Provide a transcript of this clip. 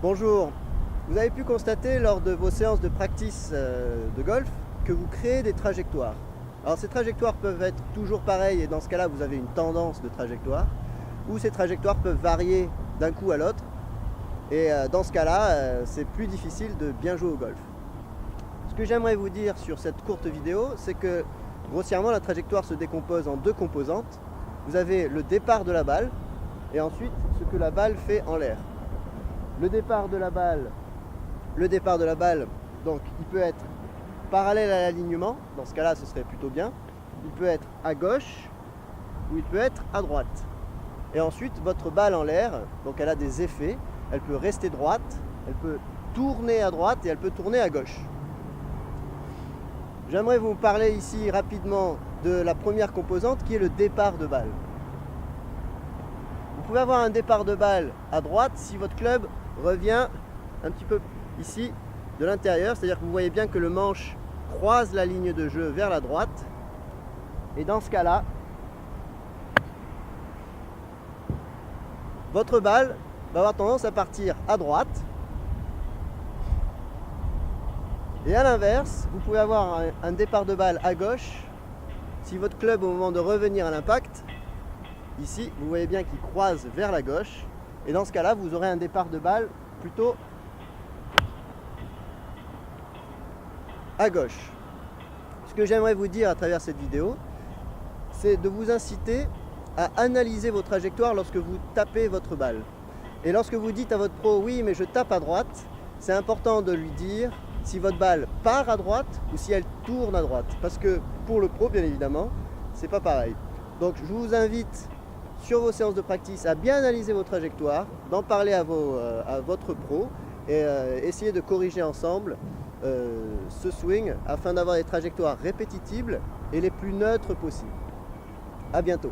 Bonjour, vous avez pu constater lors de vos séances de practice de golf que vous créez des trajectoires. Alors ces trajectoires peuvent être toujours pareilles et dans ce cas-là vous avez une tendance de trajectoire, ou ces trajectoires peuvent varier d'un coup à l'autre et dans ce cas-là c'est plus difficile de bien jouer au golf. Ce que j'aimerais vous dire sur cette courte vidéo, c'est que grossièrement la trajectoire se décompose en deux composantes. Vous avez le départ de la balle et ensuite ce que la balle fait en l'air. Le départ de la balle, donc il peut être parallèle à l'alignement, dans ce cas-là ce serait plutôt bien. Il peut être à gauche ou il peut être à droite. Et ensuite votre balle en l'air, donc elle a des effets, elle peut rester droite, elle peut tourner à droite et elle peut tourner à gauche. J'aimerais vous parler ici rapidement de la première composante qui est le départ de balle. Vous pouvez avoir un départ de balle à droite si votre club revient un petit peu ici de l'intérieur, c'est-à-dire que vous voyez bien que le manche croise la ligne de jeu vers la droite, et dans ce cas-là votre balle va avoir tendance à partir à droite, et à l'inverse vous pouvez avoir un départ de balle à gauche si votre club au moment de revenir à l'impact, ici vous voyez bien qu'il croise vers la gauche, et dans ce cas-là vous aurez un départ de balle plutôt à gauche. Ce que j'aimerais vous dire à travers cette vidéo, c'est de vous inciter à analyser vos trajectoires lorsque vous tapez votre balle. Et lorsque vous dites à votre pro, oui mais je tape à droite, c'est important de lui dire si votre balle part à droite ou si elle tourne à droite. Parce que pour le pro, bien évidemment, c'est pas pareil. Donc je vous invite sur vos séances de practice à bien analyser vos trajectoires, d'en parler à votre pro et essayer de corriger ensemble ce swing afin d'avoir des trajectoires répétitibles et les plus neutres possibles. À bientôt.